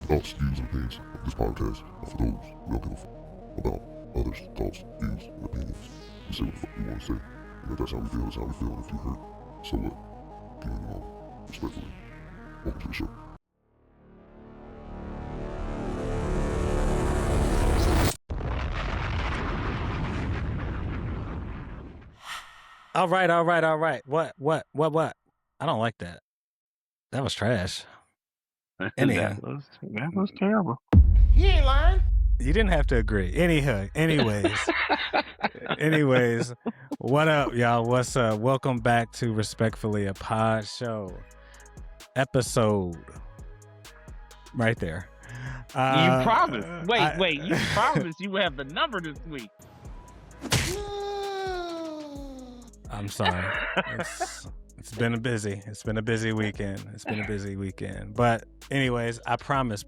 thoughts, views, and opinions of this podcast are for those who don't give a fuck about others' thoughts, views, and opinions. We say what the fuck we want to say, and if that's how we feel, that's how we feel, and if you hurt, so what? Keep moving on, respectfully. Welcome to the show. All right. What? I don't like that. That was trash. Anyhow. That was terrible. You ain't lying. You didn't have to agree. Anyways, what up, y'all? What's up? Welcome back to Respectfully a Pod Show episode. Right there. You promised. Wait. You promised you would have the number this week. I'm sorry. It's been a busy weekend. But anyways, I promise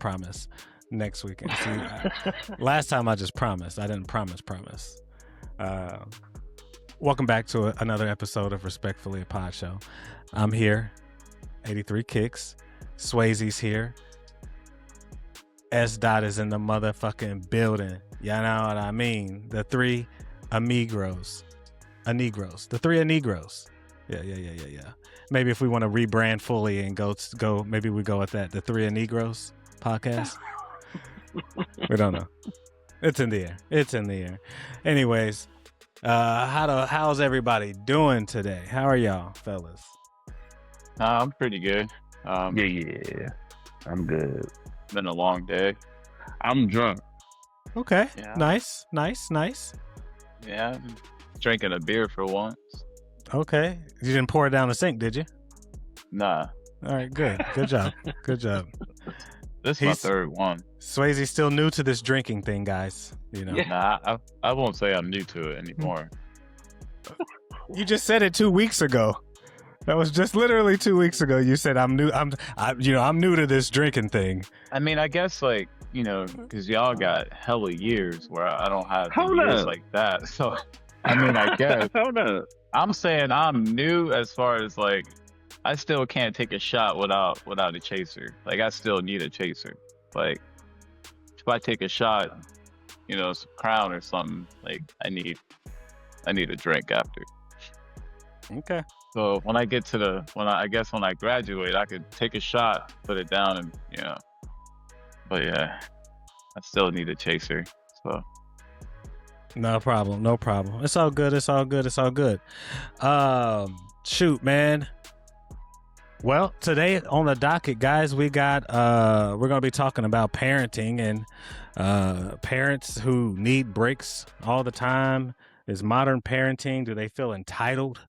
next weekend. See, last time I just promised. I didn't promise. Welcome back to another episode of Respectfully a Pod Show. I'm here. 83 Kicks. Swayze's here. S. Dot is in the motherfucking building. Y'all know what I mean. The three amigos. The three Negros. Yeah. Maybe if we want to rebrand fully and go, maybe we go with that. The three Negros podcast. We don't know. It's in the air. Anyways, how's everybody doing today? How are y'all, fellas? I'm pretty good. Yeah. I'm good. Been a long day. I'm drunk. Okay. Yeah. Nice. Yeah, I've been drinking a beer for once. Okay. You didn't pour it down the sink, did you? Nah. All right, good job. This is my third one. Swayze's still new to this drinking thing, guys. You know. Nah, I won't say I'm new to it anymore. You just said it 2 weeks ago. That was just literally 2 weeks ago. You said I'm new. I'm new to this drinking thing. I mean, I guess because y'all got hella years where I don't have Hold years up. like that. So, I mean, I guess Hold up. I'm saying I'm new as far as I still can't take a shot without a chaser. I still need a chaser. If I take a shot, some Crown or something, I need a drink after. Okay. So when I get to when I graduate, I could take a shot, put it down, and But yeah, I still need a chaser. So No problem. It's all good. Shoot, man. Well, today on the docket, guys, we're gonna be talking about parenting and parents who need breaks all the time. Is modern parenting, do they feel entitled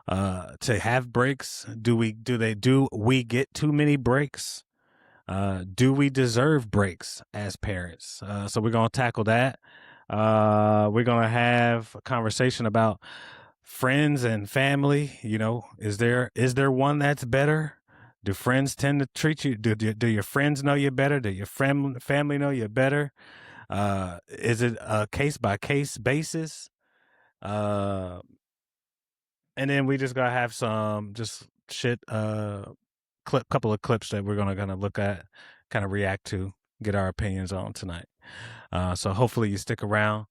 to have breaks? Do we get too many breaks? Do we deserve breaks as parents? So we're gonna tackle that. We're gonna have a conversation about friends and family. Is there one that's better? Do friends tend to treat you? Do your friends know you better? Do your family know you better? Is it a case by case basis? And then we just gotta have some just shit. Couple of clips that we're gonna look at, kind of react to, get our opinions on tonight. So hopefully you stick around.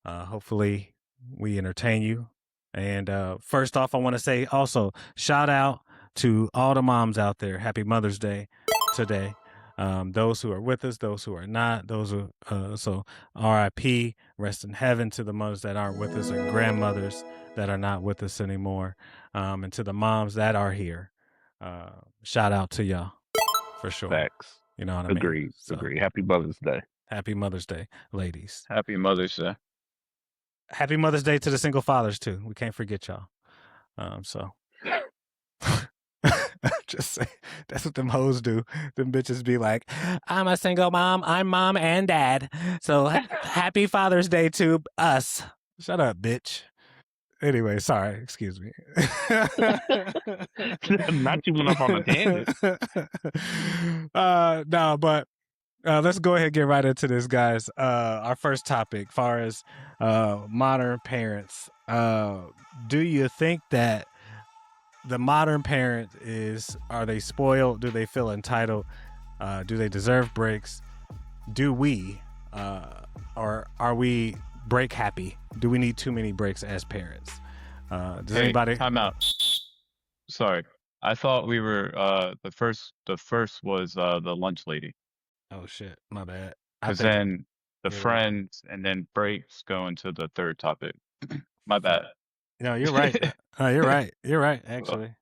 Hopefully we entertain you. And first off, I want to say also shout out to all the moms out there. Happy Mother's Day today. Those who are with us, those who are not, so RIP, rest in heaven to the mothers that aren't with us, or grandmothers that are not with us anymore. And to the moms that are here. Shout out to y'all for sure. Facts. You know what I mean? Agreed. So, Agreed. Happy Mother's Day. Happy Mother's Day, ladies. Happy Mother's Day. Happy Mother's Day to the single fathers too. We can't forget y'all. So just say that's what them hoes do. Them bitches be like, I'm a single mom. I'm mom and dad. So happy Father's Day to us. Shut up, bitch. Anyway, sorry. Excuse me. Not you went off on a tangent. No, but let's go ahead and get right into this, guys. Our first topic, far as modern parents. Do you think that the modern parent are they spoiled? Do they feel entitled? Do they deserve breaks? Do we, or are we break happy? Do we need too many breaks as parents? Does anybody? Time out. Sorry, I thought we were the first. The first was the lunch lady. Oh shit, my bad. Because then the you're right. friends and then breaks go into the third topic. My bad. No, you're right. You're right. You're right. Actually,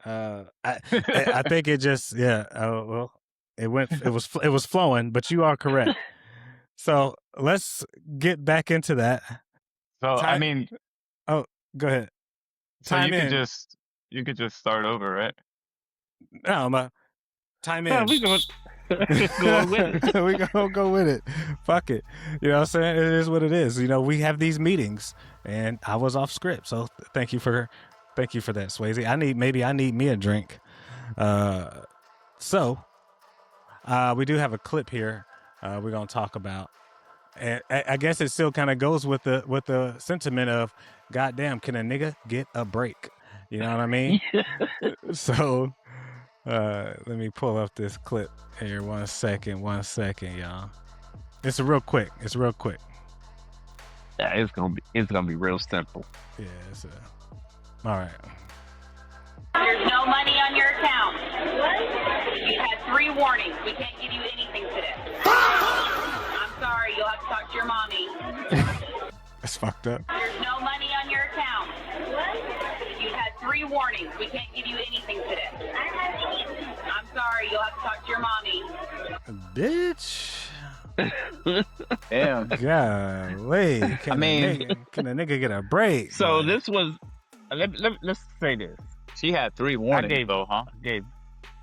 I think it just well, it was flowing, but you are correct. So let's get back into that. So I mean, go ahead. So you could just start over, right? No, time in. Yeah, we going with it. We gonna go with it. Fuck it. You know what I'm saying? It is what it is. You know, we have these meetings, and I was off script, so thank you for that, Swayze. I need me a drink. So we do have a clip here. We're gonna talk about. And I guess it still kind of goes with the sentiment of, goddamn, can a nigga get a break? You know what I mean? So let me pull up this clip here. One second, y'all. It's real quick. Yeah, it's gonna be real simple. Yeah. All right. There's no money on your account. You had 3 warnings. We can't give you anything today. I'm sorry, you'll have to talk to your mommy. That's fucked up. There's no money on your account. You had 3 warnings. We can't give you anything today. I'm sorry, you'll have to talk to your mommy. Bitch. Damn. Golly. Can a nigga get a break? So this was. Let's say this. She had 3 warnings, though, huh?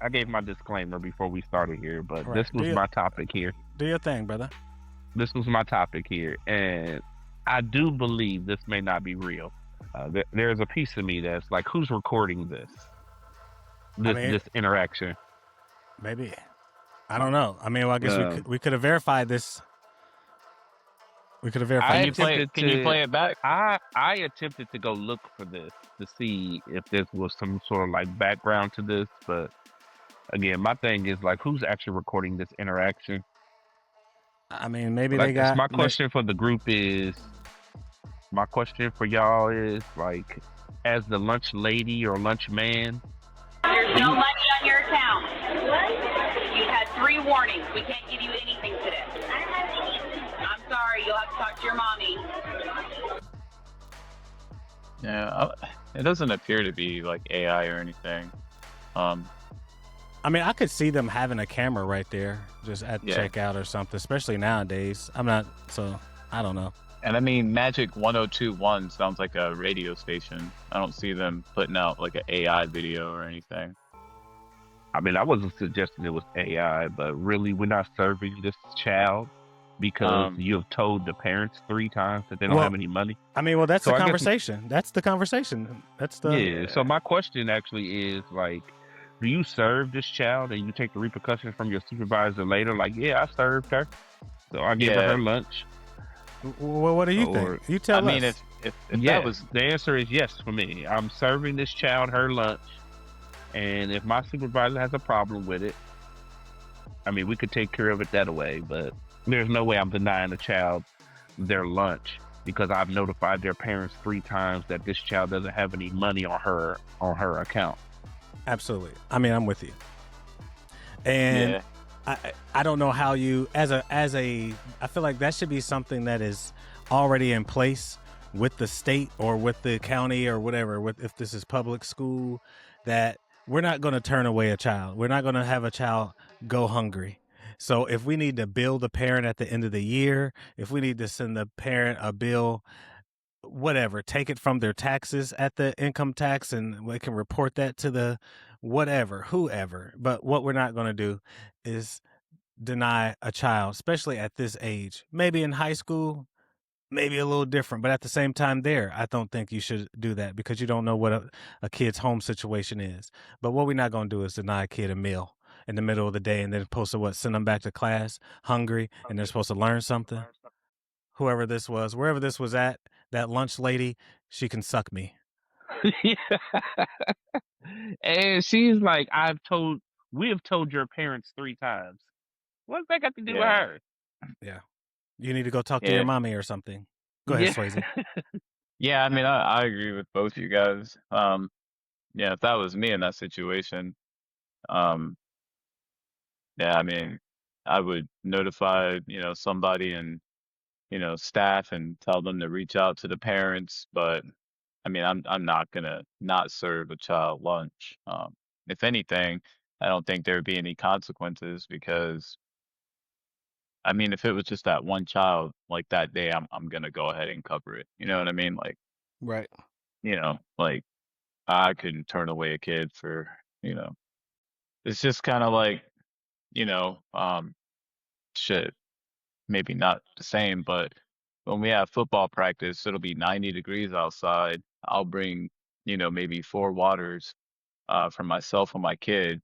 I gave my disclaimer before we started here, but Right. this was my topic here. Do your thing, brother. This was my topic here, and I do believe this may not be real. There's a piece of me that's like, who's recording this interaction? Maybe. I don't know. I mean, well, I guess we could have verified this. We could have verified. Can you play it back? I attempted to go look for this to see if this was some sort of like background to this, but again, my thing is like, who's actually recording this interaction? I mean, maybe like, they got. My question for the group is. My question for y'all is like, as the lunch lady or lunch man. There's no money on your account. You had 3 warnings. We can't give you anything today. I'm sorry, you'll have to talk to your mommy. Yeah, it doesn't appear to be like AI or anything. I mean, I could see them having a camera right there, just at checkout or something, especially nowadays. I don't know. And I mean, Magic 1021 sounds like a radio station. I don't see them putting out like an AI video or anything. I mean, I wasn't suggesting it was AI, but really, we're not serving this child because you have told the parents 3 times that they don't have any money. I mean, well, that's the conversation. That's the conversation. That's the... Yeah, so my question actually is, like, do you serve this child and you take the repercussions from your supervisor later? Like, yeah, I served her, so I gave her lunch. Well, what do you think? You tell us. I mean, if that was... The answer is yes for me. I'm serving this child her lunch, and if my supervisor has a problem with it, I mean, we could take care of it that way, but there's no way I'm denying a child their lunch because I've notified their parents 3 times that this child doesn't have any money on her account. Absolutely. I mean, I'm with you. And I don't know how you, as a, I feel like that should be something that is already in place with the state or with the county or whatever, if this is public school, that we're not going to turn away a child. We're not going to have a child go hungry. So if we need to bill the parent at the end of the year, if we need to send the parent a bill, whatever, take it from their taxes at the income tax and we can report that to the whoever. But what we're not going to do is deny a child, especially at this age. Maybe in high school, maybe a little different, but at the same time I don't think you should do that because you don't know what a kid's home situation is. But what we're not going to do is deny a kid a meal in the middle of the day and then supposed to send them back to class hungry and they're supposed to learn something. Whoever this was, wherever this was at, that lunch lady, she can suck me. And she's like, I've told We have told your parents 3 times. What's that got to do with Yeah. her? Yeah. You need to go talk to your Yeah. mommy or something. Go ahead, Yeah. Swayze. Yeah, I mean, I agree with both you guys. Yeah, if that was me in that situation, um, yeah, I mean, I would notify, somebody and, staff and tell them to reach out to the parents. But I mean, I'm not gonna not serve a child lunch. If anything, I don't think there'd be any consequences because I mean, if it was just that one child, like that day, I'm gonna go ahead and cover it. You know what I mean? Like, Right. like I couldn't turn away a kid for, it's just kind of like, you know, um, shit, maybe not the same, but when we have football practice, it'll be 90 degrees outside. I'll bring, maybe 4 waters, for myself and my kid,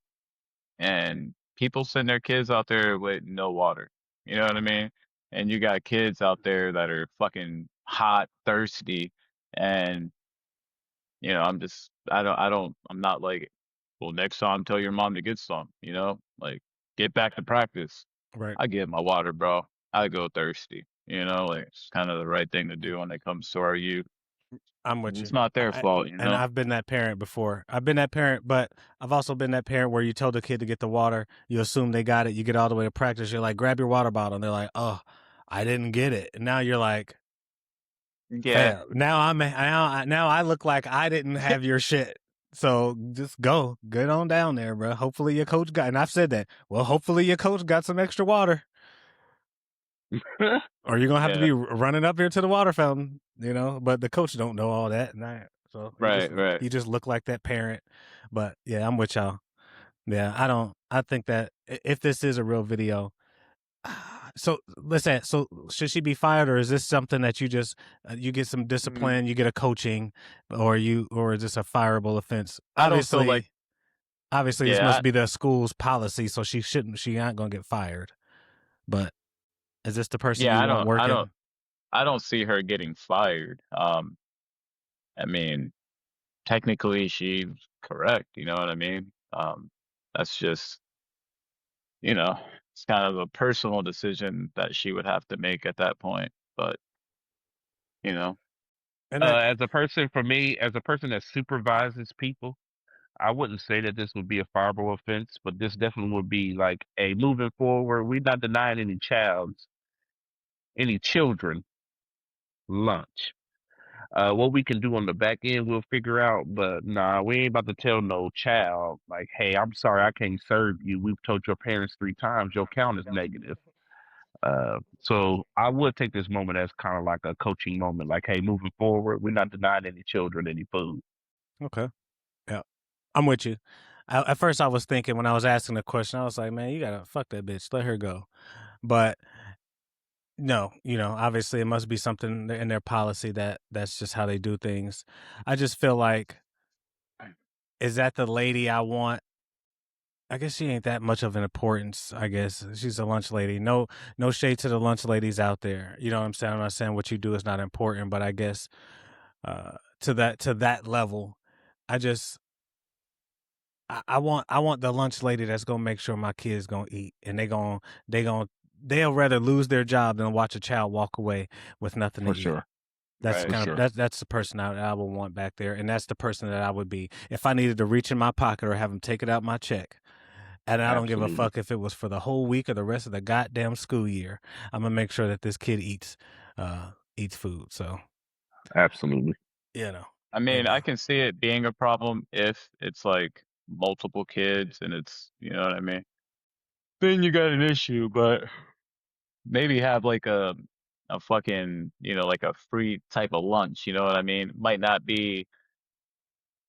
and people send their kids out there with no water. You know what I mean? And you got kids out there that are fucking hot, thirsty, and I'm not like, well, next time tell your mom to get some, like get back to practice. Right. I get my water, bro. I go thirsty, like it's kind of the right thing to do when it comes to our youth. I'm with It's you. not their fault, And I've been that parent before. I've been that parent, but I've also been that parent where you told the kid to get the water. You assume they got it. You get all the way to practice. You're like, grab your water bottle. And they're like, oh, I didn't get it. And now you're like, Yeah, fam. Now I look like I didn't have your shit. So just get on down there, bro. Hopefully your coach got. And I've said that. Well, hopefully your coach got some extra water, or you're gonna have to yeah, be running up here to the water fountain. But the coach don't know all that, so right, right. you just look like that parent. But yeah, I'm with y'all. Yeah, I don't. I think that if this is a real video, so let's say, so should she be fired, or is this something that you just you get some Mm, discipline, you get a coaching, or is this a fireable offense? I don't feel like, Obviously, this yeah, must be the school's policy, so she not gonna get fired. But is this the person yeah, you want working? I don't see her getting fired. I mean, technically she's correct. You know what I mean? That's just, it's kind of a personal decision that she would have to make at that point. But, you know, And that As a person, for me, as a person that supervises people, I wouldn't say that this would be a fireable offense, but this definitely would be like a moving forward. We're not denying any children lunch. What we can do on the back end, we'll figure out. But nah, we ain't about to tell no child like, "Hey, I'm sorry, I can't serve you. We've told your parents 3 times. Your count is negative." So I would take this moment as kind of like a coaching moment. Like, hey, moving forward, we're not denying any children any food. okay? Yeah, I'm with you. At first, I was thinking when I was asking the question, I was like, man, you gotta fuck that bitch, let her go. But no, obviously, it must be something in their policy that's just how they do things. I just feel like, is that the lady I want? I guess she ain't that much of an importance. I guess she's a lunch lady. No shade to the lunch ladies out there. You know what I'm saying? I'm not saying what you do is not important, but I guess to that level, I just I want the lunch lady that's gonna make sure my kids gonna eat, and they'll rather lose their job than watch a child walk away with nothing to For eat. sure. That's right. the kind of that's the person I would want back there, and that's the person that I would be if I needed to reach in my pocket or have them take it out my check. And I don't give a Absolutely. fuck if it was for the whole week or the rest of the goddamn school year. I'm gonna make sure that this kid eats food. So Absolutely. you know, I but mean, I no, can see it being a problem if it's like multiple kids and it's, you know what I mean? Then you got an issue, but maybe have like a fucking, like a free type of lunch, you know what I mean? Might not be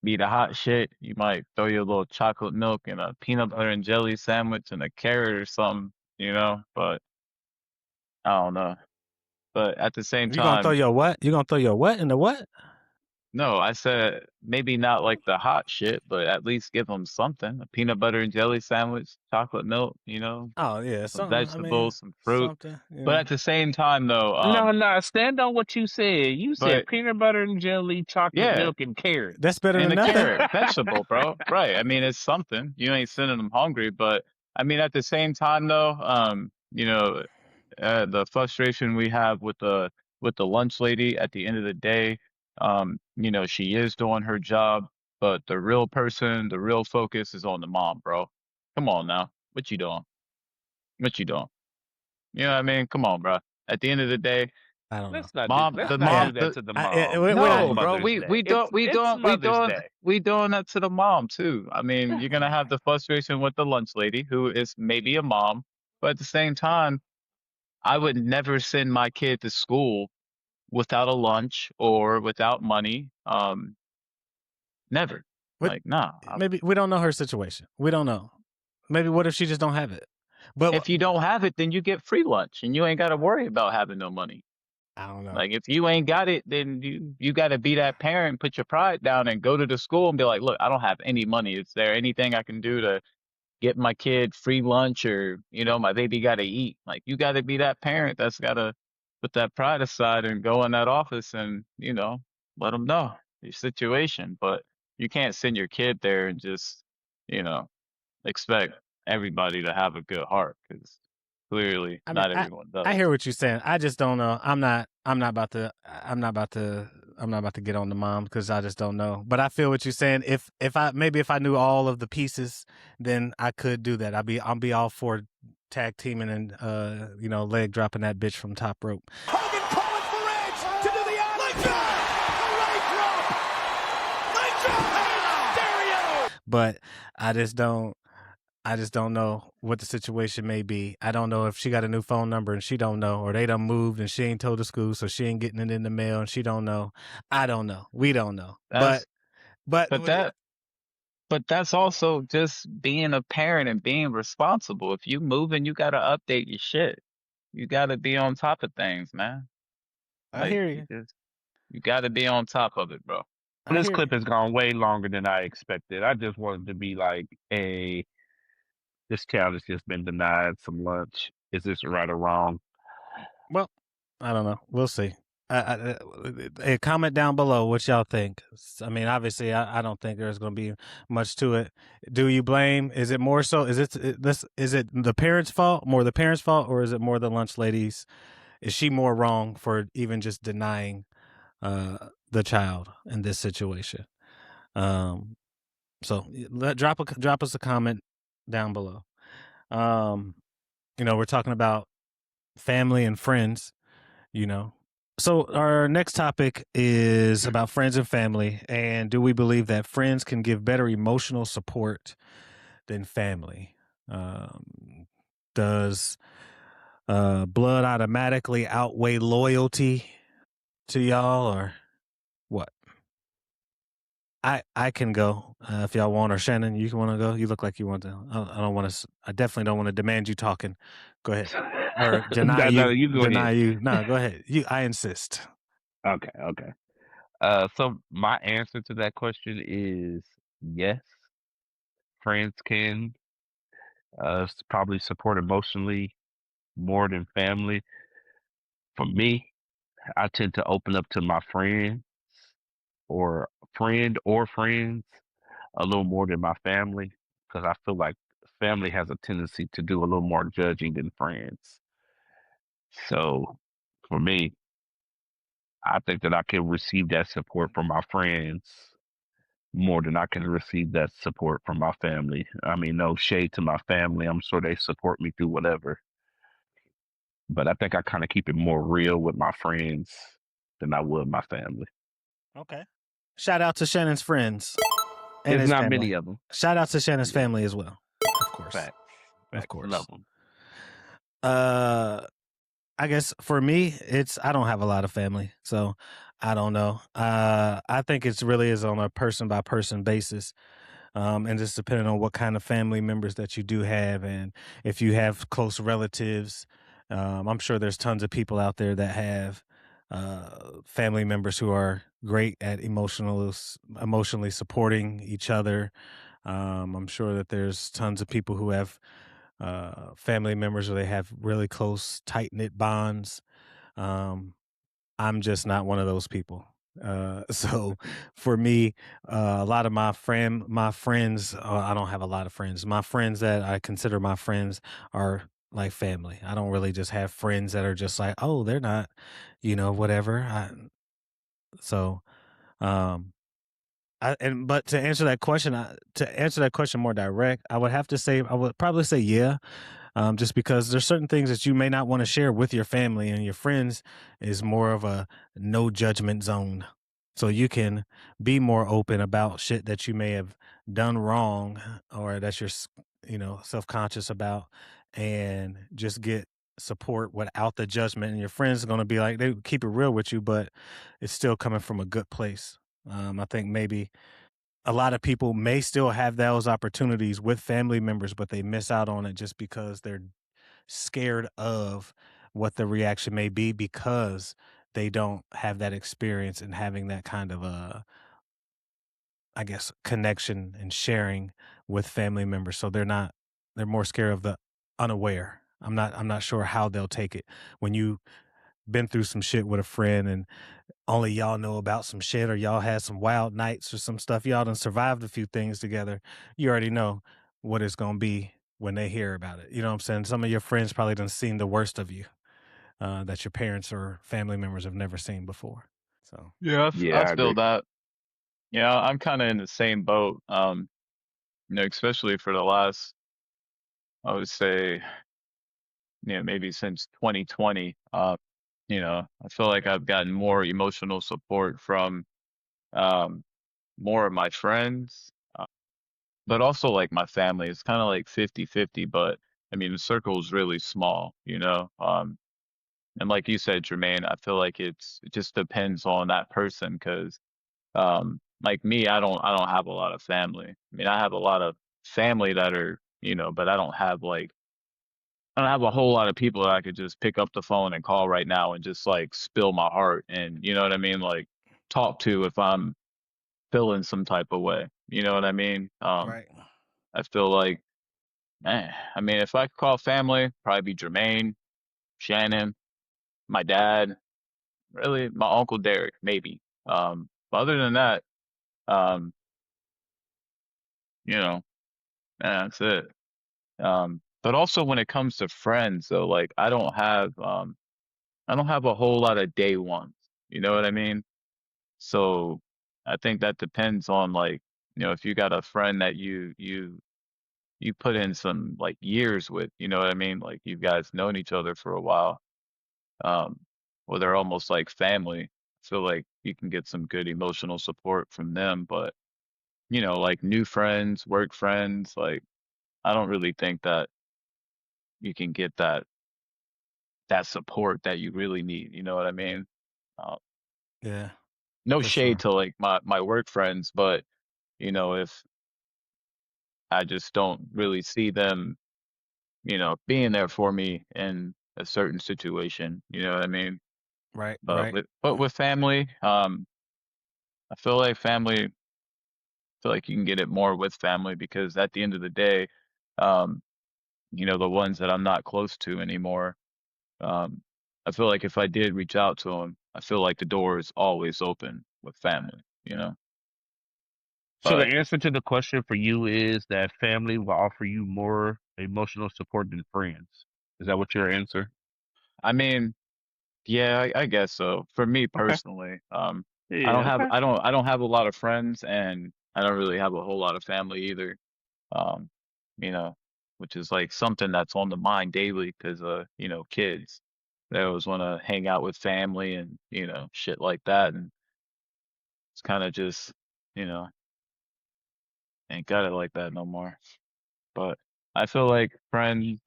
the hot shit. You might throw you a little chocolate milk and a peanut butter and jelly sandwich and a carrot or something, but I don't know. But at the same you gonna throw time, your what? You gonna throw your what in the what? No, I said maybe not like the hot shit, but at least give them something. A peanut butter and jelly sandwich, chocolate milk, Oh yeah, some something. I mean, vegetables, some fruit. something. But at the same time though, No, stand on what you said. You said but peanut butter and jelly, chocolate yeah, milk, and carrot. That's better and than a nothing. carrot, vegetable, bro. Right. I mean, it's something. You ain't sending them hungry, but I mean, at the same time though, the frustration we have with the lunch lady at the end of the day, she is doing her job, but the real person, the real focus is on the mom, bro. Come on now. What you doing? What you doing? You know what I mean? Come on, bro. At the end of the day, I don't know. Let's not do. mom, Let's the not Yeah, do mom, that to the I, mom. we're It's no, not. bro. Mother's Day. It's Mother's Day. We doing that to the mom too. I mean, you're gonna have the frustration with the lunch lady, who is maybe a mom, but at the same time, I would never send my kid to school without a lunch or without money. Never. But Like, nah. maybe we don't know her situation. We don't know. Maybe what if she just don't have it? But If you don't have it, then you get free lunch, and you ain't got to worry about having no money. I don't know. Like, if you ain't got it, then you got to be that parent, put your pride down, and go to the school and be like, look, I don't have any money. Is there anything I can do to get my kid free lunch, or my baby got to eat? Like, you got to be that parent that's got to put that pride aside and go in that office and let them know your situation. But you can't send your kid there and just you know expect everybody to have a good heart, because clearly I mean, not everyone does. I hear what you're saying. I just don't know. I'm not about to. I'm not about to get on the mom because I just don't know. But I feel what you're saying. If I knew all of the pieces, then I could do that. I'll be all for tag teaming and leg dropping that bitch from top rope. Hogan calling for Edge to do the leg drop. Stereo. But I just don't know what the situation may be. I don't know if she got a new phone number and she don't know, or they done moved and she ain't told the school, so she ain't getting it in the mail and she don't know. I don't know. We don't know. That's, but but that's also just being a parent and being responsible. If you moving, you gotta update your shit. You gotta be on top of things, man. I Like, hear you. You gotta be on top of it, bro. This clip has gone way longer than I expected. I just wanted to be like, hey, this child has just been denied some lunch. Is this right or wrong? Well, I don't know. We'll see. Comment down below what y'all think. I mean, obviously, I don't think there's going to be much to it. Do you blame? Is it more so? Is it the parents' fault? More the parents' fault, or is it more the lunch ladies? Is she more wrong for even just denying the child in this situation? So drop us a comment down below. We're talking about family and friends. So our next topic is about friends and family, and do we believe that friends can give better emotional support than family? Does blood automatically outweigh loyalty to y'all, or what? I can go if y'all want, or Shannon, you want to go? You look like you want to. I don't want to. I definitely don't want to demand you talking. Go ahead. Or deny No, you. you go deny ahead. you. No, go ahead. I insist. Okay. So my answer to that question is yes. Friends can probably support emotionally more than family. For me, I tend to open up to my friend or friends a little more than my family, because I feel like family has a tendency to do a little more judging than friends. So for me, I think that I can receive that support from my friends more than I can receive that support from my family. I mean, no shade to my family. I'm sure they support me through whatever. But I think I kind of keep it more real with my friends than I would my family. Okay. Shout out to Shannon's friends and There's his not family. many of them. Shout out to Shannon's family as well, of course. Facts. Of course. Love them. I guess for me, I don't have a lot of family, so I don't know. I think it's really is on a person by person basis. And just depending on what kind of family members that you do have, and if you have close relatives, I'm sure there's tons of people out there that have family members who are great at emotionally supporting each other. I'm sure that there's tons of people who have family members where they have really close, tight knit bonds. Um, I'm just not one of those people. So for me, a lot of my friends, I don't have a lot of friends. My friends that I consider my friends are like family. I don't really just have friends that are just like, oh, they're not, whatever. So, um, but to answer that question more direct, I would have to say I would probably say yeah, just because there's certain things that you may not want to share with your family, and your friends is more of a no judgment zone. So you can be more open about shit that you may have done wrong or that self conscious about, and just get support without the judgment. And your friends are going to be like, they keep it real with you, but it's still coming from a good place. I think maybe a lot of people may still have those opportunities with family members, but they miss out on it just because they're scared of what the reaction may be, because they don't have that experience and having that kind of I guess, connection and sharing with family members. So they're more scared of the unaware. I'm not sure how they'll take it when you been through some shit with a friend, and only y'all know about some shit, or y'all had some wild nights or some stuff. Y'all done survived a few things together. You already know what it's gonna be when they hear about it. You know what I'm saying? Some of your friends probably done seen the worst of you, that your parents or family members have never seen before. So Yeah, Yeah, I I feel agree. that. Yeah, I'm kind of in the same boat. Especially for the last, I would say, maybe since 2020. I feel like I've gotten more emotional support from um, more of my friends, but also like my family. It's kind of like 50-50, but I mean, the circle is really small, you know? And like you said, Jermaine, I feel like it just depends on that person because like me, I don't have a lot of family. I mean, I have a lot of family that are, but I don't have a whole lot of people that I could just pick up the phone and call right now and just like spill my heart and you know what I mean, like talk to if I'm feeling some type of way. You know what I mean? right, I feel like, I mean, if I could call family, probably be Jermaine, Shannon, my dad, really my uncle Derek, maybe. But other than that, um, you know, that's it. But also when it comes to friends, though, like I don't have a whole lot of day ones. You know what I mean? So I think that depends on like, if you got a friend that you put in some like years with, you know what I mean? Like you guys known each other for a while. Um, or they're almost like family. I feel like you can get some good emotional support from them, but like new friends, work friends, like I don't really think that you can get that support that you really need. You know what I mean? Uh, yeah, no for shade sure. to like my work friends, but if I just don't really see them, being there for me in a certain situation, you know what I mean? Right, But right, with family, I feel like you can get it more with family because at the end of the day, um, the ones that I'm not close to anymore, um, I feel like if I did reach out to them, I feel like the door is always open with family. So the But answer to the question for you is that family will offer you more emotional support than friends. Is that what your answer? I mean, yeah, I guess so. For me Okay. personally, Yeah. Okay. I don't have a lot of friends, and I don't really have a whole lot of family either. Um, you know, which is like something that's on the mind daily because kids. They always want to hang out with family and shit like that, and it's kind of just you know ain't got it like that no more. But I feel like friends,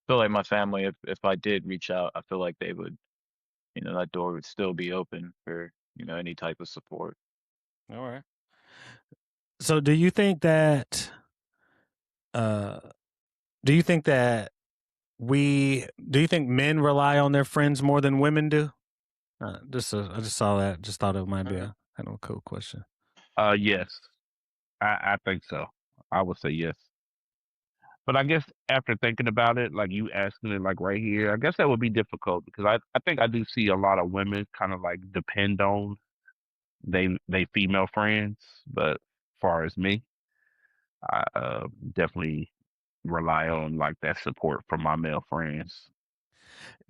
feel like my family. If I did reach out, I feel like they would. That door would still be open for, any type of support. all right. So uh do you think that do you think men rely on their friends more than women do? I just saw that. Just thought it might be a kind of a cool question. Yes, I think so. I would say yes. But I guess after thinking about it, like you asking it like right here, I guess that would be difficult because I think I do see a lot of women kind of like depend on they female friends, but far as me, I definitely rely on like that support from my male friends.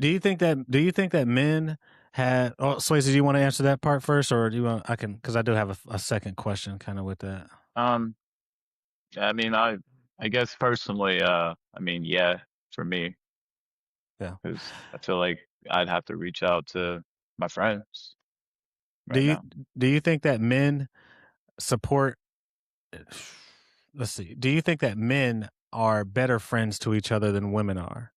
Do you think that men had? Oh, Swayze, do you want to answer that part first, or do you want? I can, because I do have a second question, kind of with that. Yeah, I mean, I guess personally, I mean, yeah, for me, Yeah. because I feel like I'd have to reach out to my friends Do right you now. do you think that men support? Let's see. Do you think that men are better friends to each other than women are?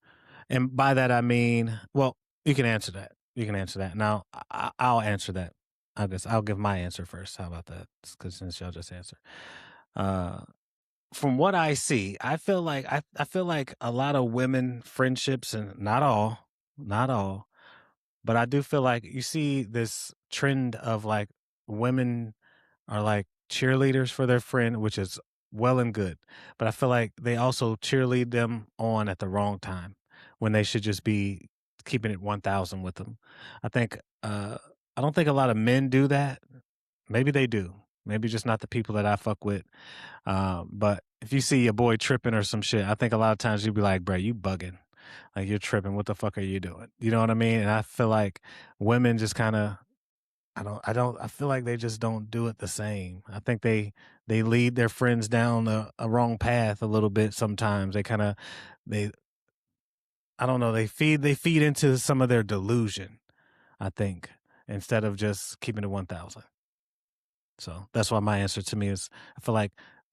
And by that I mean, well, you can answer that. You can answer that. Now I'll answer that. I guess I'll give my answer first. How about that? Because since y'all just answer. Uh, from what I see, I feel like I feel like a lot of women friendships, and not all, but I do feel like you see this trend of like women are like cheerleaders for their friend, which is well and good. But I feel like they also cheerlead them on at the wrong time when they should just be keeping it 1000 with them. I think I don't think a lot of men do that. Maybe they do. Maybe just not the people that I fuck with. But if you see your boy tripping or some shit, I think a lot of times you'd be like, bro, you bugging. Like you're tripping. What the fuck are you doing? You know what I mean? And I feel like women just kind of I feel like they just don't do it the same. I think they lead their friends down a wrong path a little bit sometimes. They kind of they I don't know, they feed into some of their delusion, I think, instead of just keeping it 1000. So that's why my answer to me is I feel like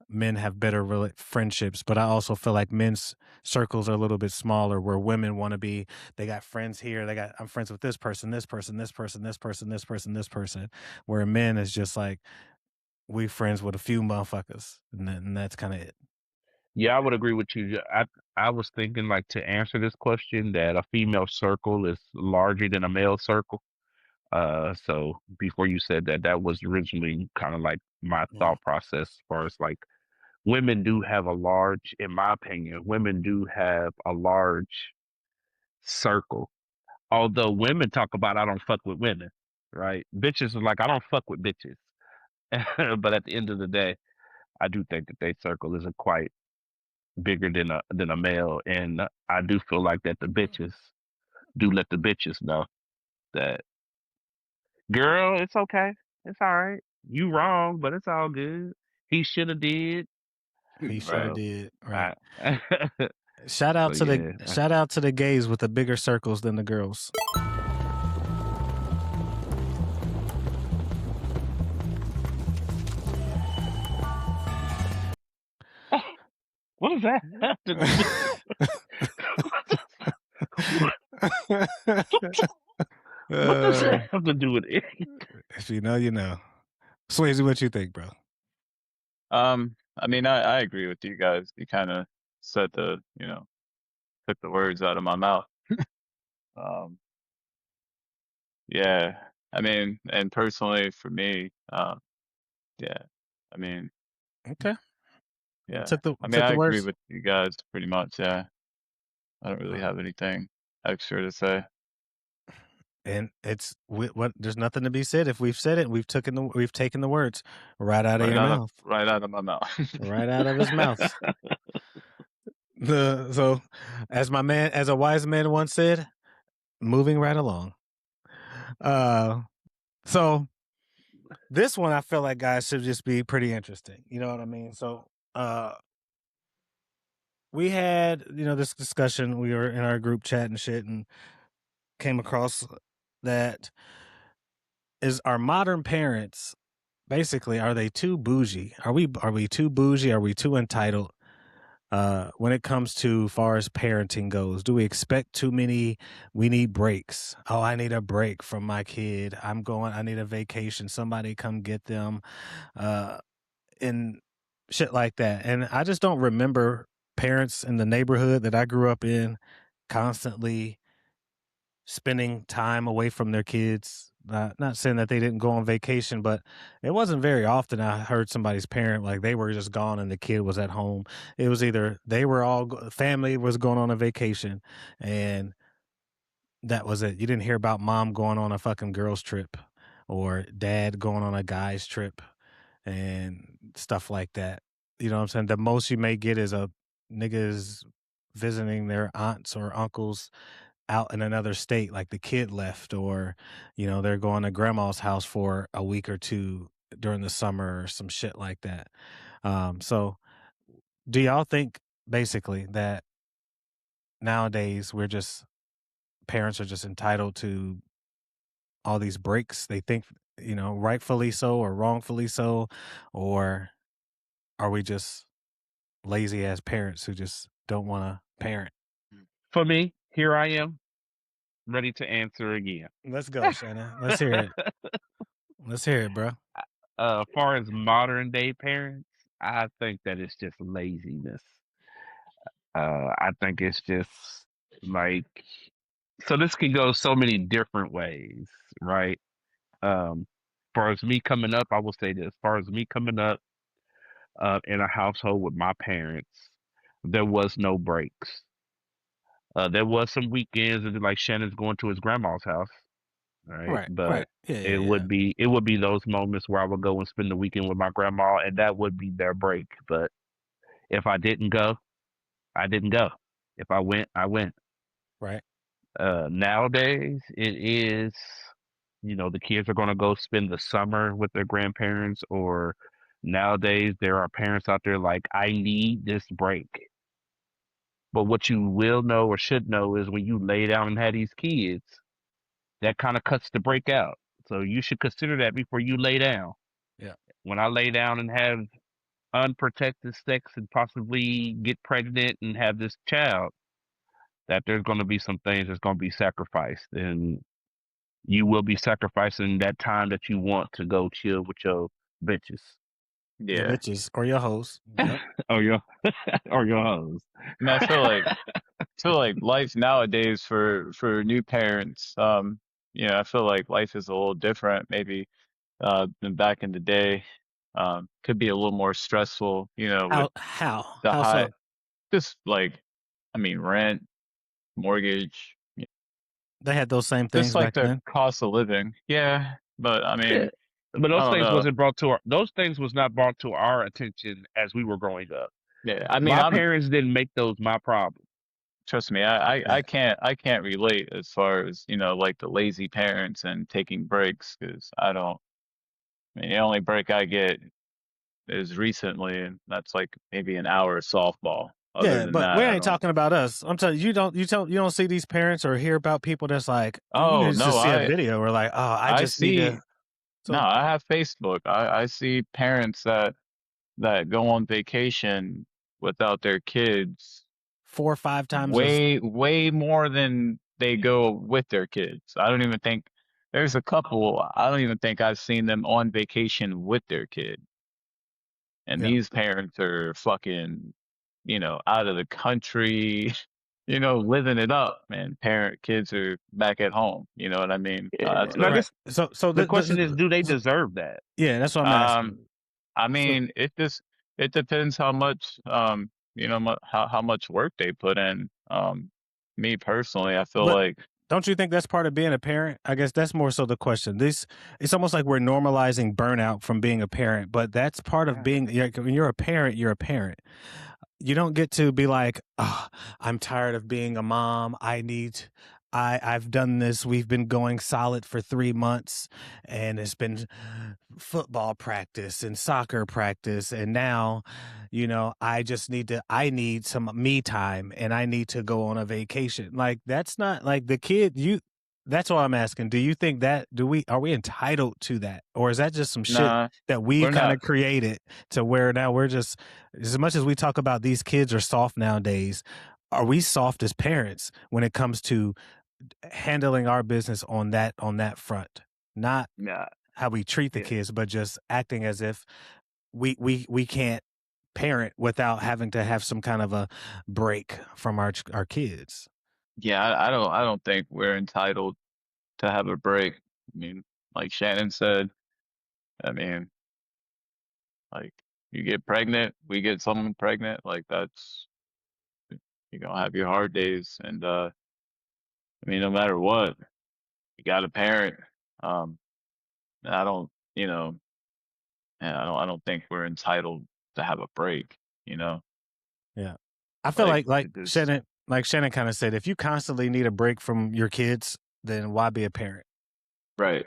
men have better friendships, but I also feel like men's circles are a little bit smaller where women want to be, they got friends here. I'm friends with this person, this person, this person, this person, this person, this person, where men is just like, we friends with a few motherfuckers. And that's kind of it. Yeah, I would agree with you. I was thinking like to answer this question that a female circle is larger than a male circle. So before you said that, that was originally kind of like my thought process as far as like women do have a large, in my opinion, women do have a large circle. Although women talk about I don't fuck with women, right? Bitches are like I don't fuck with bitches. But at the end of the day, I do think that their circle isn't quite bigger than a male, and I do feel like that the bitches do let the bitches know that girl, it's okay, it's all right. You wrong, but it's all good. He should have did. He should have Right. So did. Right. I, so yeah. Shout out to the gays with the bigger circles than the girls. What does that have to do? What does that have to do with it? If you know, you know. Swayze, what you think, bro? I mean, I agree with you guys. You kind of said took the words out of my mouth. Um, yeah, I mean, and personally for me, yeah, I mean, Okay. yeah, I mean, Took I the agree words. with you guys pretty much. Yeah, I don't really Uh, have anything extra to say. and it's what there's nothing to be said. If we've said it, we've taken the words right out of your mouth. Right out of my mouth. Right out of his mouth. So as a wise man once said, moving right along. So this one I feel like guys should just be pretty interesting. You know what I mean? So we had, this discussion. We were in our group chat and shit and came across that is our modern parents basically, are they too bougie? Are we too bougie? Are we too entitled? When it comes to far as parenting goes, do we expect too many? We need breaks. Oh, I need a break from my kid. I need a vacation. Somebody come get them. And shit like that. And I just don't remember parents in the neighborhood that I grew up in constantly spending time away from their kids not saying that they didn't go on vacation, but it wasn't very often I heard somebody's parent like they were just gone and the kid was at home. It was either they were family was going on a vacation, and that was it. You didn't hear about mom going on a fucking girls trip or dad going on a guys trip and stuff like that. You know what I'm saying? The most you may get is a niggas visiting their aunts or uncles out in another state, like the kid left, or they're going to grandma's house for a week or two during the summer or some shit like that. So do y'all think basically that nowadays parents are just entitled to all these breaks? They think, rightfully so or wrongfully so, or are we just lazy ass parents who just don't want to parent? For me, here I am, ready to answer again. Let's go, Shannon. Let's hear it. Let's hear it, bro. As far as modern day parents, I think that it's just laziness. I think it's just like, so this can go so many different ways, right? As far as me coming up, I will say this: as far as me coming up in a household with my parents, there was no breaks. There was some weekends, and like Shannon's going to his grandma's house, right? Right. But Yeah, it would be those moments where I would go and spend the weekend with my grandma, and that would be their break. But if I didn't go, I didn't go. If I went, I went. Right. Nowadays, it is, the kids are going to go spend the summer with their grandparents, or nowadays there are parents out there like, I need this break. But what you will know or should know is when you lay down and have these kids, that kind of cuts the break out. So you should consider that before you lay down. Yeah. When I lay down and have unprotected sex and possibly get pregnant and have this child, that there's going to be some things that's going to be sacrificed, and you will be sacrificing that time that you want to go chill with your bitches. Your Yeah. bitches or your hoes. Yep. or your or your hoes. And I feel like life nowadays for new parents, I feel like life is a little different maybe than back in the day. Could be a little more stressful, with the How high, so? just like, I mean, rent, mortgage, They had those same just things like back the then. cost of living. Yeah, but I mean, But I those don't things know. wasn't brought to those things was not brought to our attention as we were growing up. Yeah, I mean, My parents didn't make those my problem. trust me, I Yeah. can't relate as far as like the lazy parents and taking breaks because I don't. I mean, the only break I get is recently, and that's like maybe an hour of softball. Other Yeah, than but we that, I ain't don't. talking about us. I'm telling you, you don't see these parents or hear about people that's like, you Oh can no, just see a video or like, oh, I I just need see. to. No, So I have Facebook. I see parents that go on vacation without their kids 4 or 5 times way more than they go with their kids. I don't even think there's a couple. I don't even think I've seen them on vacation with their kid. And yeah. these parents are fucking, out of the country, living it up, man. Kids are back at home. You know what I mean? That's Now a, Right. this So the question is, do they deserve that? yeah, that's what I'm um, asking. I So, mean, it depends how much, how much work they put in. Me personally, I feel but like, don't you think that's part of being a parent? I guess that's more so the question. It's almost like we're normalizing burnout from being a parent, but that's part of being. When you're a parent, you're a parent. You don't get to be like, oh, I'm tired of being a mom. I've done this. We've been going solid for 3 months, and it's been football practice and soccer practice, and now, I need some me time, and I need to go on a vacation. Like that's not like the kid. That's what I'm asking. Do you think are we entitled to that, or is that just some shit nah, that we we're kind not. of created to where now we're just, as much as we talk about these kids are soft nowadays, are we soft as parents when it comes to handling our business on that front? Not Nah, how we treat the yeah, kids, but just acting as if we can't parent without having to have some kind of a break from our kids. yeah. I don't think we're entitled to have a break. I mean, like Shannon said, I mean, like you get pregnant, we get someone pregnant, like that's you're gonna have your hard days, and I mean, no matter what, you got a parent. Um, and I don't, you know, and I don't think we're entitled to have a break. You know, Yeah. I feel like like it just Shannon kind of said, if you constantly need a break from your kids, then why be a parent? right.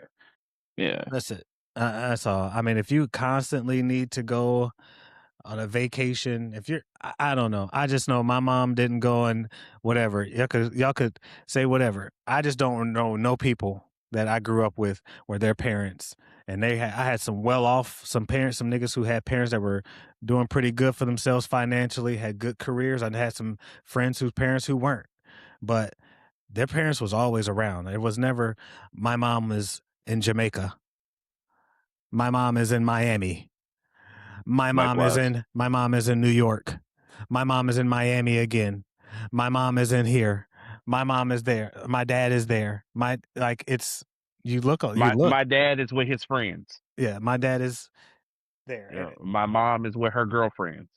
Yeah. That's it. That's all. I mean, if you constantly need to go on a vacation, if you're, I don't know. I just know my mom didn't go and whatever. Y'all could say whatever. I just don't know no people that I grew up with where their parents and I had some some parents, some niggas who had parents that were doing pretty good for themselves financially, had good careers. I had some friends whose parents who weren't, but their parents was always around. It was never my mom is in Jamaica. My mom is in Miami. Likewise. My mom is in New York. My mom is in Miami again. My mom is in here. My mom is there. My dad is there. My like it's you My look. my dad is with his friends. Yeah, my dad is there. You know, my mom is with her girlfriends.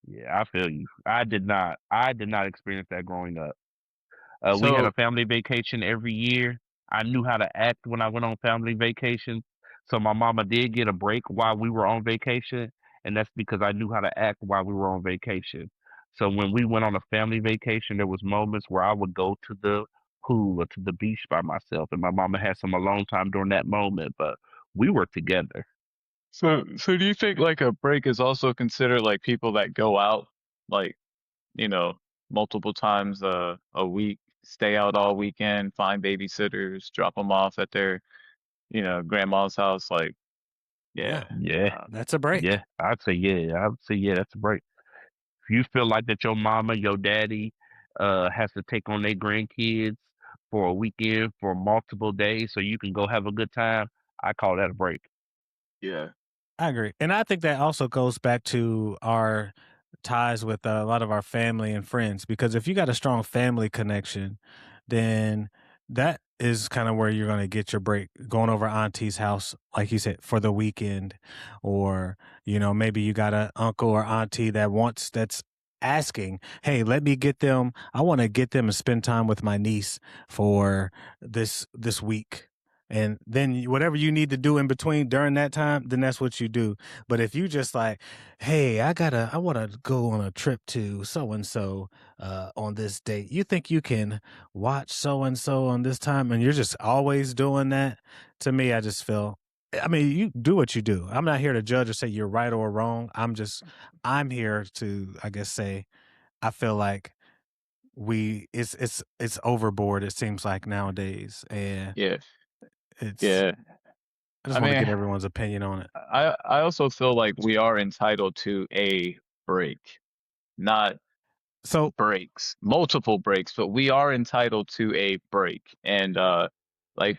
Yeah, I feel you. I did not experience that growing up. We had So a family vacation every year. I knew how to act when I went on family vacation. So my mama did get a break while we were on vacation, and that's because I knew how to act while we were on vacation. So when we went on a family vacation, there was moments where I would go to the pool or to the beach by myself, and my mama had some alone time during that moment, but we were together. so do you think like a break is also considered like people that go out, like, you know, multiple times a week, stay out all weekend, find babysitters, drop them off at their, grandma's house, like, yeah. Yeah, Yeah, that's a break. yeah, I'd say yeah. I would say yeah, that's a break. If you feel like that your mama, your daddy, has to take on their grandkids for a weekend for multiple days so you can go have a good time, I call that a break. Yeah. I agree. And I think that also goes back to our ties with a lot of our family and friends because if you got a strong family connection, then that is kind of where you're going to get your break going over auntie's house like you said for the weekend or maybe you got an uncle or auntie that's asking, hey, let me get them, I want to get them and spend time with my niece for this week, and then whatever you need to do in between during that time, then that's what you do. But if you just like, hey, I want to go on a trip to so and so on this date. You think you can watch so and so on this time, and you're just always doing that. To me, I just feel. I mean, you do what you do. I'm not here to judge or say you're right or wrong. I'm here to, I guess, say I feel like it's overboard. It seems like nowadays, and Yeah. it's Yeah. I just I want to get mean, everyone's opinion on it. I also feel like we are entitled to a break, not So, breaks, multiple breaks, but we are entitled to a break. And like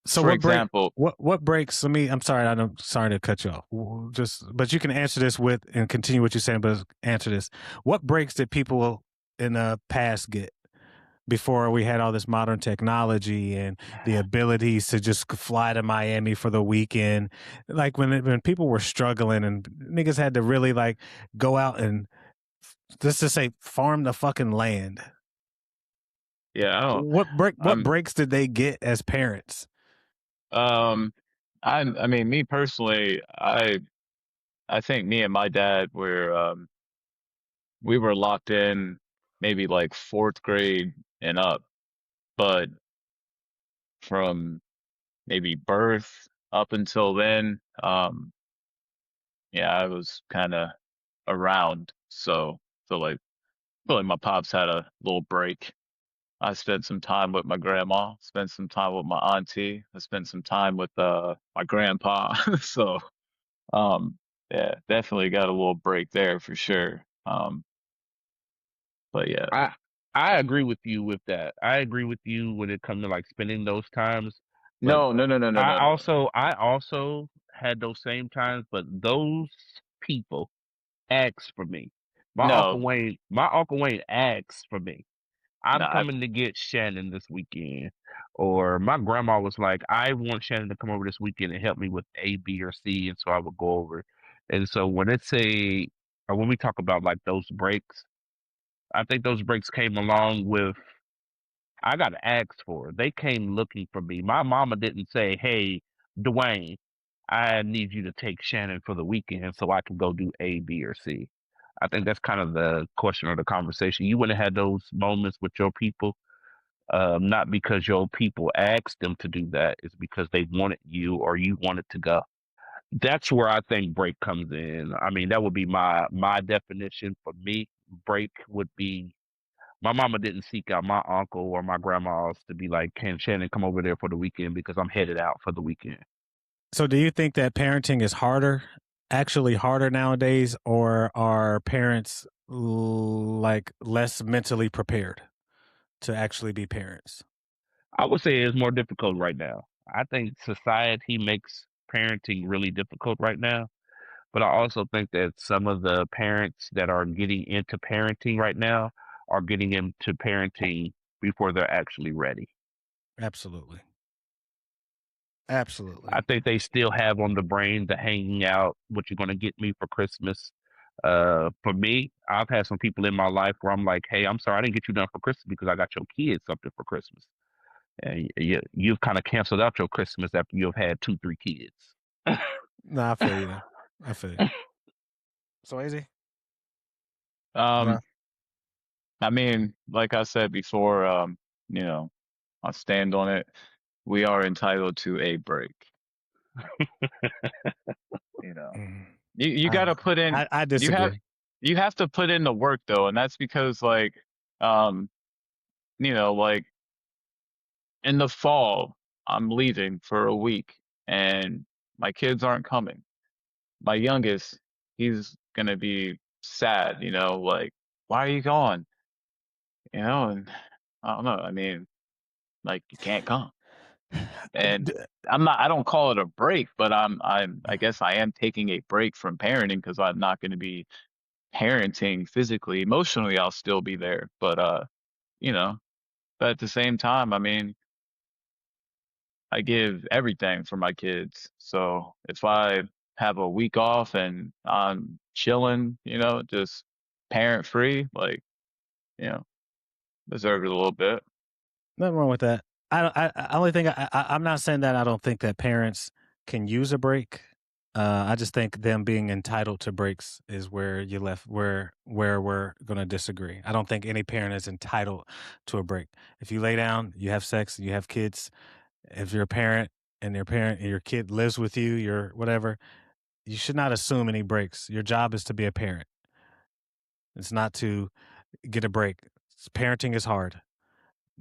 so for what break? example, What breaks? Let me. I'm sorry. I'm sorry to cut you off. Just, but you can answer this with and continue what you're saying. But answer this: what breaks did people in the past get before we had all this modern technology and the abilities to just fly to Miami for the weekend? Like when people were struggling and niggas had to really like go out and just to say farm the fucking land. yeah, I don't What I'm breaks did they get as parents? um I mean me personally, I think me and my dad were we were locked in maybe like fourth grade and up, but from maybe birth up until then, yeah, I was kind of around. So like, feel like my pops had a little break. I spent some time with my grandma, spent some time with my auntie, I spent some time with my grandpa. So um yeah, definitely got a little break there for sure. But yeah. I I agree with you with that. I agree with you when it comes to like spending those times, but No, no, no, no, no, I no, no. also I also had those same times, but those people asked for me. My Uncle No. Wayne, my Uncle Wayne asked for me. I'm Nah, coming to get Shannon this weekend. Or my grandma was like, I want Shannon to come over this weekend and help me with A, B, or C. And so I would go over. And so or when we talk about like those breaks, I think those breaks came along with, I got asked for. They came looking for me. My mama didn't say, hey, Dwayne, I need you to take Shannon for the weekend so I can go do A, B, or C. I think that's kind of the question of the conversation. You wouldn't have had those moments with your people, not because your people asked them to do that. It's because they wanted you or you wanted to go. That's where I think break comes in. I mean, that would be my definition for me. Break would be my mama didn't seek out my uncle or my grandma's to be like, can Shannon come over there for the weekend because I'm headed out for the weekend. So, do you think that parenting is actually harder nowadays, or are parents like less mentally prepared to actually be parents? I would say it's more difficult right now. I think society makes parenting really difficult right now. But I also think that some of the parents that are getting into parenting right now are getting into parenting before they're actually ready. Absolutely. Absolutely. I think they still have on the brain the hanging out, what you're going to get me for Christmas. For me, I've had some people in my life where I'm like, hey, I'm sorry, I didn't get you done for Christmas because I got your kids something for Christmas. And you've kind of canceled out your Christmas after you've had 2, 3 kids. No, I feel you. I feel you. So easy. I mean, like I said before, you know, I stand on it. We are entitled to a break. You know, Mm. you got to put in. I You have disagree. you have to put in the work though, and that's because like, um, like in the fall, I'm leaving for a week, and my kids aren't coming. My youngest, he's gonna be sad. Like, why are you gone? And I don't know. I mean, like you can't come. And I don't call it a break, but I guess I am taking a break from parenting because I'm not going to be parenting physically. Emotionally, I'll still be there, you know, but at the same time, I mean, I give everything for my kids. So if I have a week off and I'm chilling, just parent free, like, you know, deserve it a little bit. Nothing wrong with that. I only think I'm not saying that I don't think that parents can use a break. I just think them being entitled to breaks is where you left where we're gonna disagree. I don't think any parent is entitled to a break. If you lay down, you have sex, you have kids. If you're a parent and your kid lives with you, your whatever, you should not assume any breaks. Your job is to be a parent. It's not to get a break. Parenting is hard.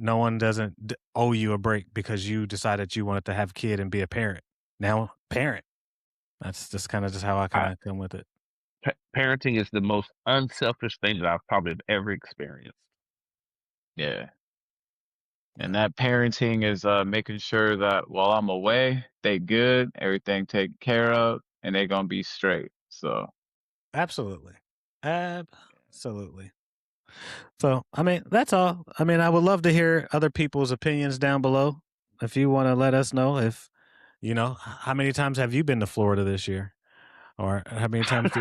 No one doesn't owe you a break because you decided you wanted to have a kid and be a parent. Now, parent. That's just kind of just how I kind I, of come with it. Parenting is the most unselfish thing that I've probably ever experienced. Yeah. And that parenting is making sure that while I'm away, they good, everything taken care of, and they gonna be straight. So Absolutely. Absolutely. So, I mean, that's all. I mean, I would love to hear other people's opinions down below. If you want to let us know how many times have you been to Florida this year? Or how many times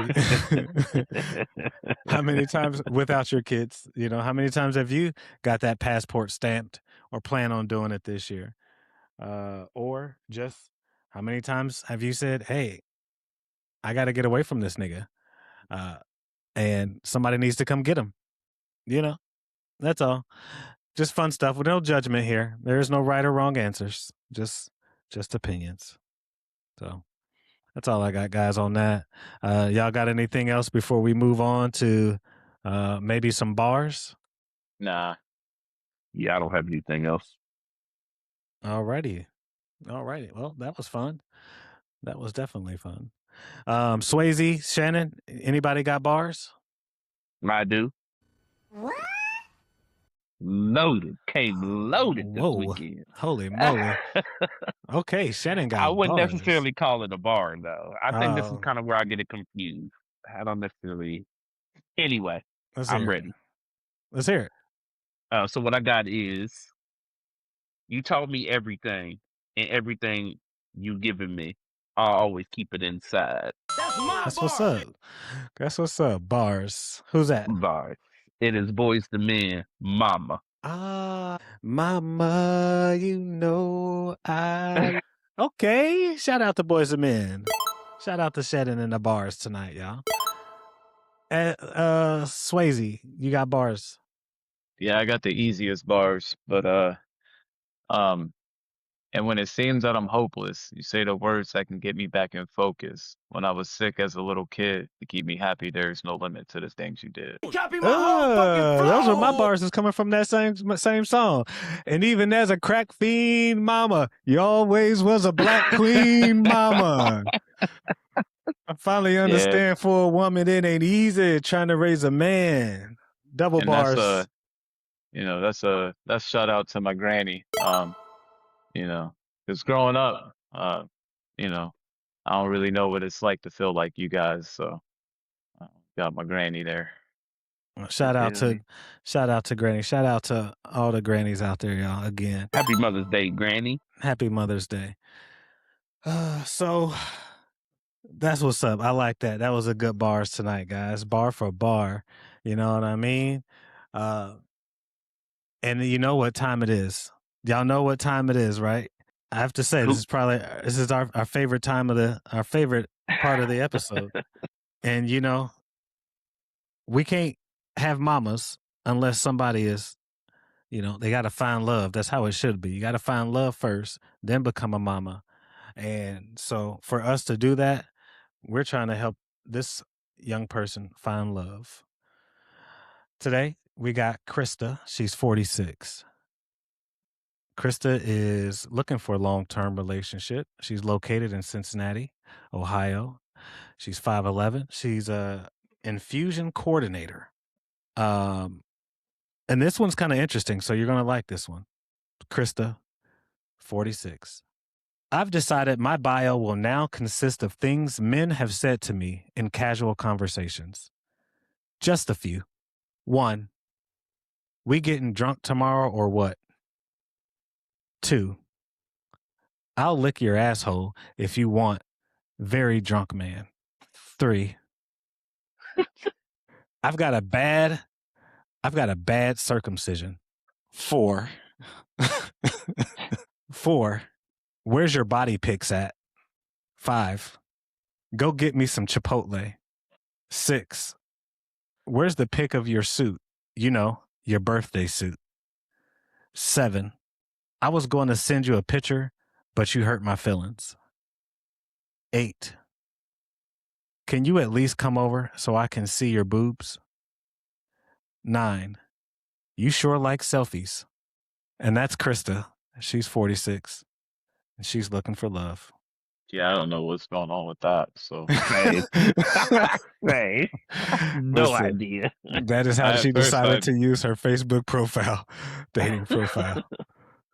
how many times without your kids? How many times have you got that passport stamped or plan on doing it this year? Or just how many times have you said, hey, I got to get away from this nigga? And somebody needs to come get him. That's all. Just fun stuff with no judgment here. There is no right or wrong answers. Just opinions. So that's all I got, guys, on that. Y'all got anything else before we move on to maybe some bars? nah. Yeah, I don't have anything else. Alrighty. Well, that was fun. That was definitely fun. Swayze, Shannon, anybody got bars? I do. Loaded. Came loaded this Whoa. weekend. Holy moly. Okay, Shannon got I wouldn't bars. necessarily call it a bar, though. I think this is Oh. kind of where I get it confused. I don't necessarily. Anyway, Let's I'm hear it. ready. Let's hear it. So what I got is you told me everything, and everything you given me, I'll always keep it inside. That's what's up. That's what's up. Bars. Who's that? Bye. It is Boys to Men, Mama. Mama, you know I. Okay. Shout out to Boys and Men. Shout out to shedding in the bars tonight, y'all. Swayze, you got bars. Yeah, I got the easiest bars, but um, and when it seems that I'm hopeless, you say the words that can get me back in focus. When I was sick as a little kid, to keep me happy, there's no limit to the things you did. Copy my whole fucking flow. Those were my bars is coming from that same song. And even as a crack fiend mama, you always was a black queen mama. I finally understand for a woman it ain't easy trying to raise a man. Double And bars. that's shout out to my granny. Because growing up, I don't really know what it's like to feel like you guys. So got my granny there. Shout out to Granny. Shout out to all the grannies out there, y'all. Again, Happy Mother's Day, Granny. happy Mother's Day. So that's what's up. I like that. That was a good bars tonight, guys. Bar for bar. You know what I mean? And you know what time it is. Y'all know what time it is, right? I have to say, this is our favorite time of our favorite part of the episode. And we can't have mamas unless somebody is, they got to find love. That's how it should be. You got to find love first, then become a mama. And so for us to do that, we're trying to help this young person find love. Today, we got Krista. She's 46. Krista is looking for a long-term relationship. She's located in Cincinnati, Ohio. She's 5'11". She's a infusion coordinator. And this one's kind of interesting, so you're going to like this one. Krista, 46. I've decided my bio will now consist of things men have said to me in casual conversations. Just a few. 1, we getting drunk tomorrow or what? 2, I'll lick your asshole if you want. Very drunk man. 3, I've got a bad circumcision. 4, 4, where's your body pics at? 5, go get me some Chipotle. 6, where's the pic of your suit? Your birthday suit. 7, I was going to send you a picture, but you hurt my feelings. 8, can you at least come over so I can see your boobs? 9, you sure like selfies. And that's Krista. She's 46, and she's looking for love. Yeah, I don't know what's going on with that. So Hey, no Listen, idea. That is how At she first decided to use her Facebook profile, dating profile.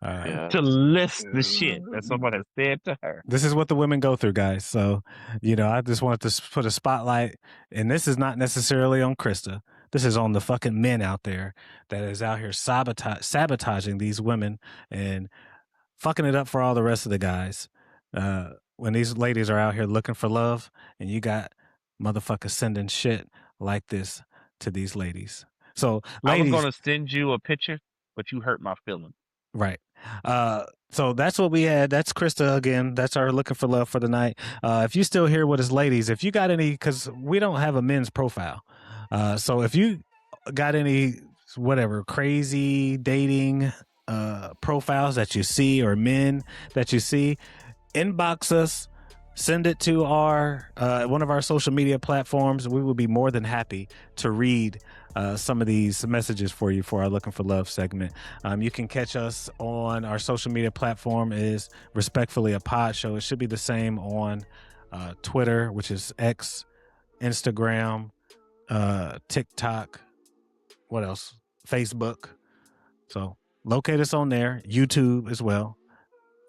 yeah. To list the shit that someone has said to her. This is what the women go through, guys. So, I just wanted to put a spotlight, and this is not necessarily on Krista. This is on the fucking men out there that is out here sabotaging these women and fucking it up for all the rest of the guys. When these ladies are out here looking for love, and you got motherfuckers sending shit like this to these ladies. So, ladies, I was going to send you a picture, but you hurt my feelings. Right. So that's what we had. That's Krista again. That's our looking for love for the night. If you still here with us, ladies, if you got any, because we don't have a men's profile. So if you got any, whatever, crazy dating profiles that you see or men that you see, inbox us. Send it to our one of our social media platforms. We will be more than happy to read some of these messages for you for our Looking for Love segment. You can catch us on our social media platform is Respectfully a Pod Show. It should be the same on Twitter, which is X, Instagram, TikTok, what else? Facebook. So locate us on there, YouTube as well.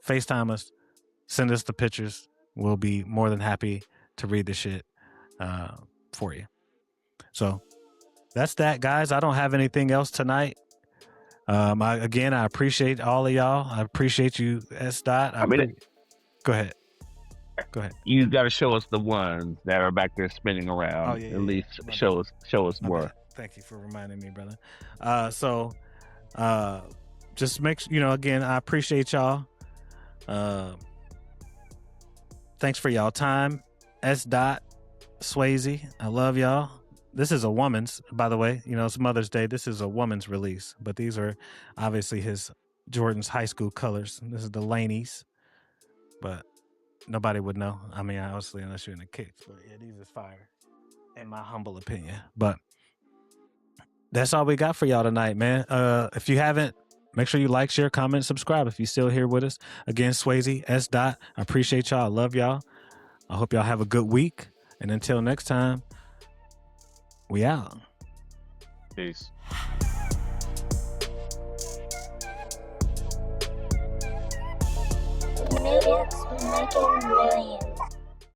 FaceTime us, send us the pictures. We'll be more than happy to read the shit for you. So that's that, guys. I don't have anything else tonight. I appreciate all of y'all. I appreciate you, S. Dot. Go ahead. You got to show us the ones that are back there spinning around. Oh, yeah, At least My show us My more. bad. Thank you for reminding me, brother. Just again, I appreciate y'all. Thanks for y'all time. S. Dot, Swayze, I love y'all. This is a woman's, by the way. It's Mother's Day. This is a woman's release, but these are obviously his Jordan's high school colors. This is the Laney's, but nobody would know. I mean, obviously, unless you're in the kicks. But yeah, these is fire, in my humble opinion. But that's all we got for y'all tonight, man. If you haven't, make sure you like, share, comment, subscribe if you're still here with us. Again, Swayze, S. Dot, I appreciate y'all. I love y'all. I hope y'all have a good week. And until next time, we out. Peace. Millions making millions.